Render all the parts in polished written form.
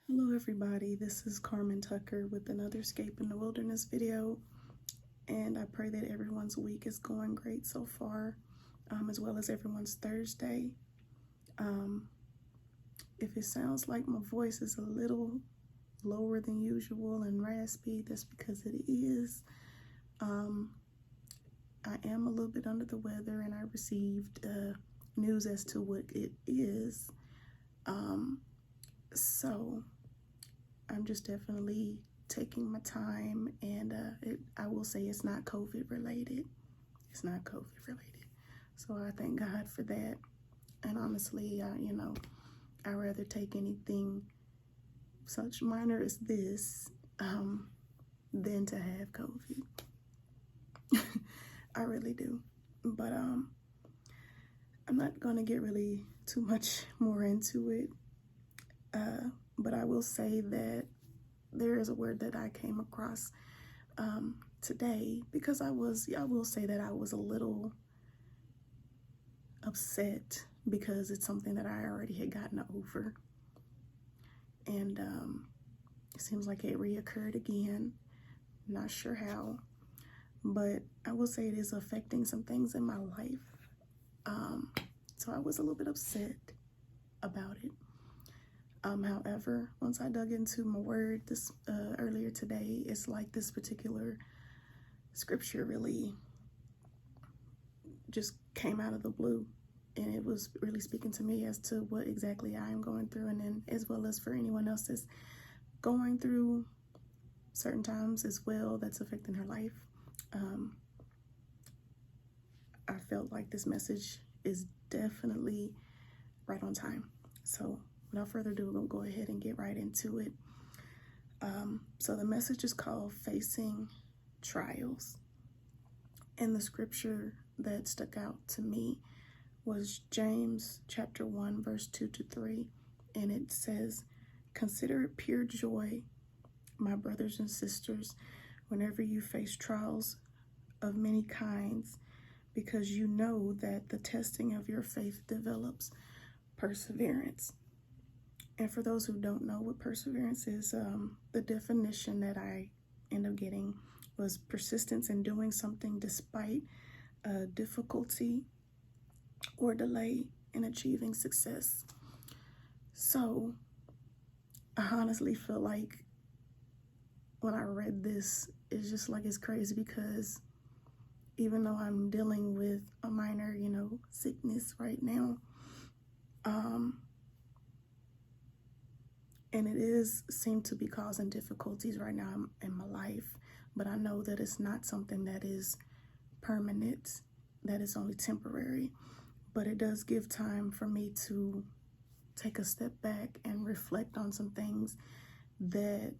Hello everybody, this is Carmen Tucker with another Escape in the Wilderness video, and I pray that everyone's week is going great so far, as well as everyone's Thursday. If it sounds like my voice is a little lower than usual and raspy, that's because it is. I am a little bit under the weather, and I received news as to what it is. So I'm just definitely taking my time, and I will say it's not COVID related. It's not COVID related. So I thank God for that. And honestly, I'd rather take anything such minor as this than to have COVID. I really do. But I'm not gonna get really too much more into it. But I will say that there is a word that I came across today, because I will say that I was a little upset because it's something that I already had gotten over. And it seems like it reoccurred again. Not sure how, but I will say it is affecting some things in my life. So I was a little bit upset about it. However, once I dug into my word this earlier today, it's like this particular scripture really just came out of the blue, and it was really speaking to me as to what exactly I am going through, and then as well as for anyone else that's going through certain times as well that's affecting her life. I felt like this message is definitely right on time. So without further ado, we'll go ahead and get right into it. So the message is called Facing Trials. And the scripture that stuck out to me was James chapter 1, verse 2-3. And it says, "Consider it pure joy, my brothers and sisters, whenever you face trials of many kinds, because you know that the testing of your faith develops perseverance." And for those who don't know what perseverance is, the definition that I end up getting was persistence in doing something despite difficulty or delay in achieving success. So I honestly feel like when I read this, it's just like it's crazy, because even though I'm dealing with a minor, sickness right now, and it seem to be causing difficulties right now in my life, but I know that it's not something that is permanent, that is only temporary. But it does give time for me to take a step back and reflect on some things that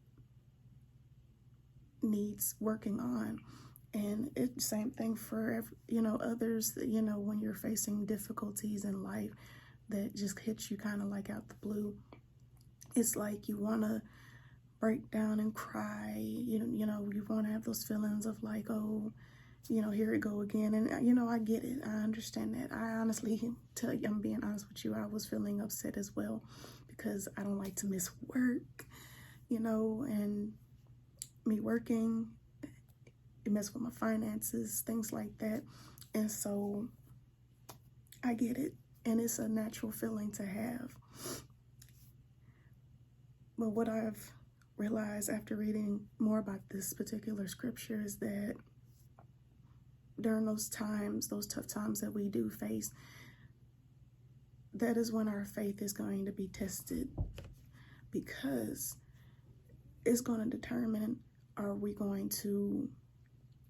needs working on. And it's the same thing for others, when you're facing difficulties in life that just hits you kind of like out the blue. It's like you want to break down and cry, you want to have those feelings of like, oh, here it go again. And, I get it. I understand that. I honestly tell you, I'm being honest with you, I was feeling upset as well, because I don't like to miss work, and me working, it messed with my finances, things like that. And so I get it. And it's a natural feeling to have. But what I've realized after reading more about this particular scripture is that during those times, those tough times that we do face, that is when our faith is going to be tested, because it's going to determine, are we going to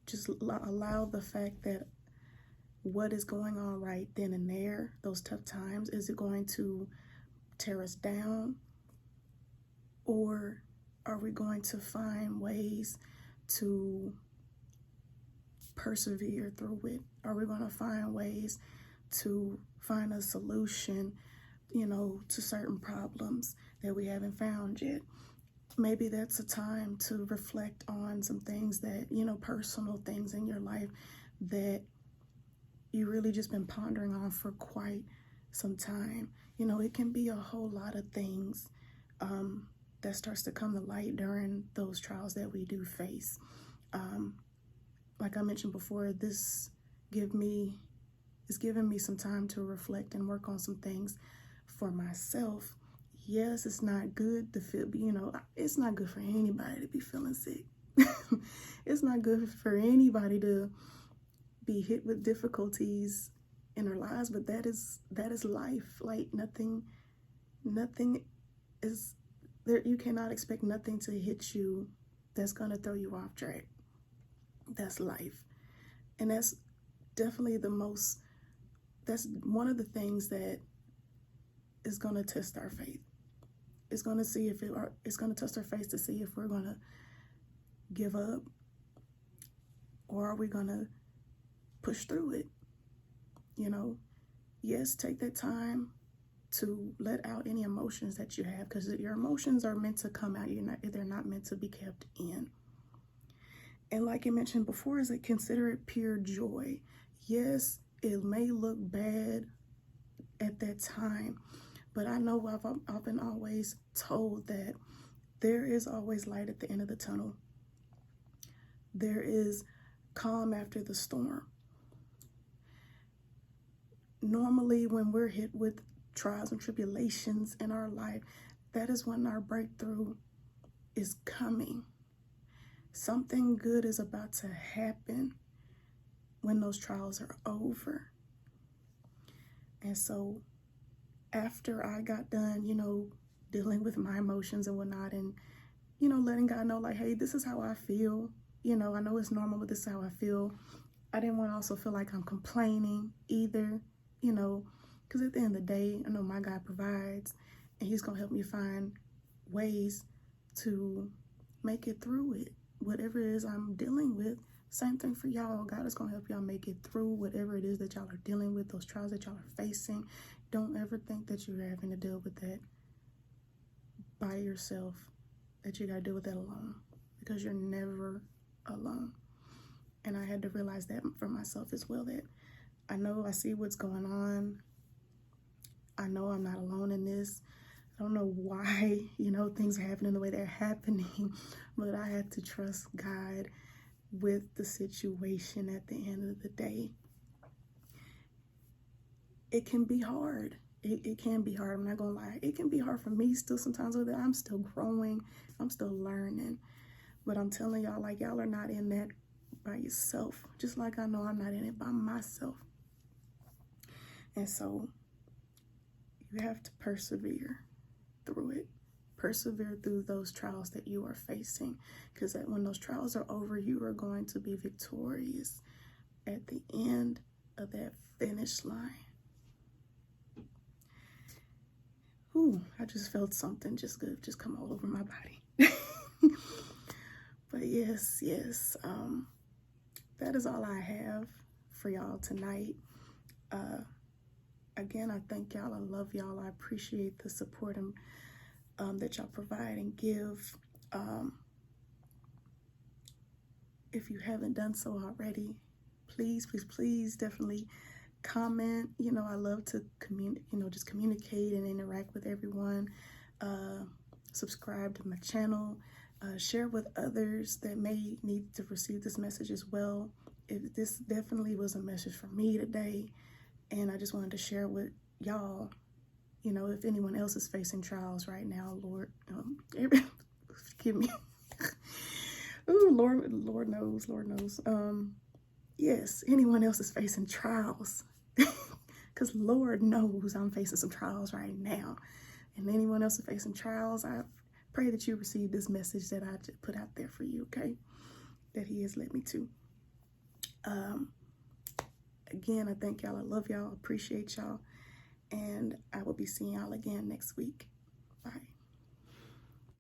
just allow the fact that what is going on right then and there, those tough times, is it going to tear us down? Or are we going to find ways to persevere through it? Are we going to find ways to find a solution, to certain problems that we haven't found yet? Maybe that's a time to reflect on some things that, personal things in your life that you really just been pondering on for quite some time. It can be a whole lot of things that starts to come to light during those trials that we do face. Like I mentioned before, this is giving me some time to reflect and work on some things for myself. Yes, it's not good to feel, it's not good for anybody to be feeling sick. It's not good for anybody to be hit with difficulties in their lives, but that is life. Like nothing is there. You cannot expect nothing to hit you that's going to throw you off track. That's life. And that's definitely that's one of the things that is going to test our faith. It's going to see it's going to test our faith to see if we're going to give up, or are we going to push through it? Yes, take that time to let out any emotions that you have, because your emotions are meant to come out. They're not meant to be kept in. And like I mentioned before, is that consider it pure joy. Yes, it may look bad at that time, but I know I've been always told that there is always light at the end of the tunnel. There is calm after the storm. Normally, when we're hit with trials and tribulations in our life, that is when our breakthrough is coming. Something good is about to happen when those trials are over. And so after I got done, dealing with my emotions and whatnot, and, letting God know, like, hey, this is how I feel. I know it's normal, but this is how I feel. I didn't want to also feel like I'm complaining either, because at the end of the day, I know my God provides, and he's going to help me find ways to make it through it. Whatever it is I'm dealing with, same thing for y'all. God is going to help y'all make it through whatever it is that y'all are dealing with, those trials that y'all are facing. Don't ever think that you're having to deal with that by yourself, that you got to deal with that alone, because you're never alone. And I had to realize that for myself as well, that I see what's going on. I know I'm not alone in this. I don't know why, things are happening the way they're happening, but I had to trust God with the situation at the end of the day. It can be hard. It can be hard. I'm not going to lie. It can be hard for me still sometimes with it. I'm still growing. I'm still learning. But I'm telling y'all, like, y'all are not in that by yourself. Just like I know I'm not in it by myself. And so you have to persevere through it. Persevere through those trials that you are facing, because when those trials are over, you are going to be victorious at the end of that finish line. Ooh, I just felt something just good just come all over my body. But yes, that is all I have for y'all tonight. Again, I thank y'all. I love y'all. I appreciate the support that y'all provide and give. If you haven't done so already, please definitely comment. I love to just communicate and interact with everyone. Subscribe to my channel. Share with others that may need to receive this message as well. This definitely was a message for me today, and I just wanted to share with y'all. If anyone else is facing trials right now, Lord, forgive me. Ooh, Lord knows. Yes, anyone else is facing trials, because Lord knows I'm facing some trials right now. And anyone else is facing trials, I pray that you receive this message that I just put out there for you, okay? That he has led me to. Again, I thank y'all. I love y'all. Appreciate y'all. And I will be seeing y'all again next week. Bye.